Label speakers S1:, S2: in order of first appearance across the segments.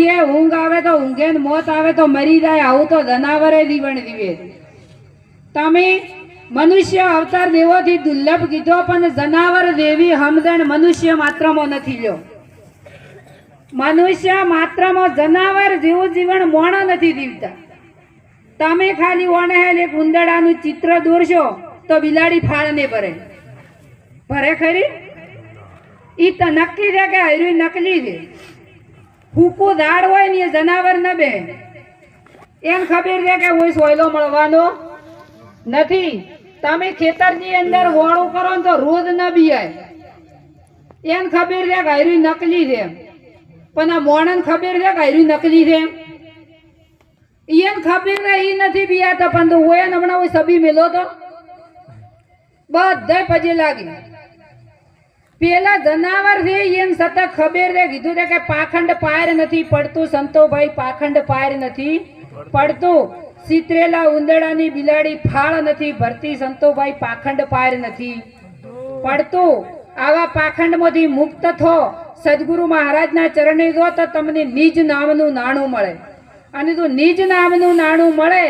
S1: ઊંઘ આવે તો ઊંઘે ને મોત આવે તો મરી જાય, આવું તો જનાવરે જીવન જીવે. તમે મનુષ્ય અવતાર દેવોથી દુર્લભ કીધો, પણ જનાવર જેવી સમજણ મનુષ્ય માત્રમાં નથી લ્યો. મનુષ્ય માત્રમાં જનાવર જેવું જીવન મોણ નથી જીવતા. તમે ખાલી ઓણહેલ એક ઉંદરડાનું ચિત્ર દોરશો તો બિલાડી ફાળને ભરે ભરે ખરી. ઈ તો નક્કી છે કે હર્યું નકલી છે. ફૂકું ઝાડ હોય ને એ જનાવર ન બે, એમ ખબર છે કે કોઈ સોયલો મળવાનો નથી. તમે ખેતરની અંદર વોણું કરો ને તો રોજ ન બીયાય, એમ ખબર છે કે હર્યું નકલી છે. પણ આ મોણન ખબર છે કે હર્યું નકલી છે. એમ ખબર ને ઈ નથી બીયાતો, પણ તો હોય ને હમણાં કોઈ સબી મેલો તો બધા પજે લાગી. પેલા જનાવર છે એમ સતત ખબર છે, કીધું છે કે પાખંડ પાર નથી પડતું સંતોભાઈ, પાખંડ પાર નથી પડતું. સિતરેલા ઉંદરડાની બિલાડી ફાળ નથી ભરતી સંતોભાઈ, પાખંડ પાર નથી પડતું. આવા પાખંડમાંથી મુક્ત થો, સદગુરુ મહારાજના ચરણે જો તો તમને નિજ નામનું નાણું મળે. અને જો નિજ નામનું નાણું મળે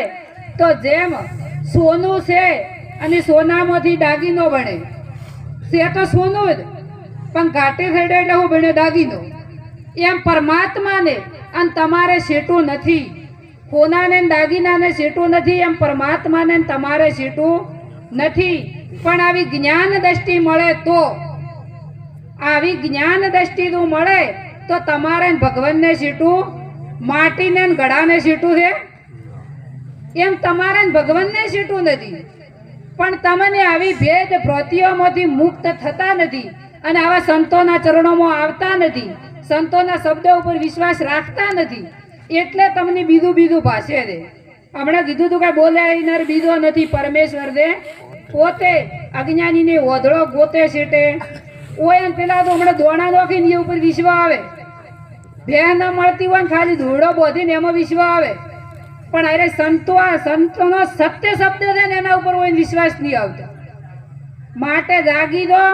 S1: તો જેમ સોનું છે અને સોનામાંથી દાગીનો બને છે, તો સોનું જ પણ ઘાટે થઈને એટલે હું બને દાગીનો. એમ પરમાત્માને અને તમારે શેટું નથી, સોનાને દાગીનાને શેટું નથી, એમ પરમાત્માને તમારે શેટું નથી. પણ આવી જ્ઞાન દ્રષ્ટિ મળે તો, આવી જ્ઞાન દ્રષ્ટિ જો મળે તો તમારે ભગવાનને શેટું, માટીને ગળાને શેટું છે. એમ તમારે ભગવાનને શેટું નથી. પણ તમને આવી ભેદ ભ્રાંતિઓમાંથી મુક્ત થતા નથી અને આવા સંતોના ચરણોમાં આવતા નથી, સંતોના શબ્દો ઉપર વિશ્વાસ રાખતા નથી, એટલે તમને બીજું બીજું ભાષે છે. હમણાં કીધું તું કે બોલે બીજો નથી પરમેશ્વર દે પોતે. અજ્ઞાનીને ઓધળો ગોતે શેટે ઓય, પેલા તો હમણાં દોણા નોખીને એ ઉપર વિશ્વ આવે. ભેહ ન મળતી હોય ને ખાલી ધૂળો બોધીને એમાં વિશ્વ આવે. પણ અરે સંતોનો સત્ય શબ્દ છે ને એના ઉપર કોઈ વિશ્વાસ નહીં આવતો. માટે જાગી દો,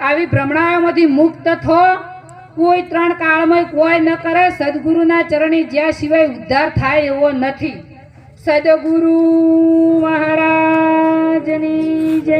S1: આવી ભ્રમણાઓમાંથી મુક્ત થો. કોઈ ત્રણ કાળમાં કોઈ ન કરે. સદગુરુના ચરણી જ્યાં સિવાય ઉદ્ધાર થાય એવો નથી. સદગુરુ મહારાજની જય.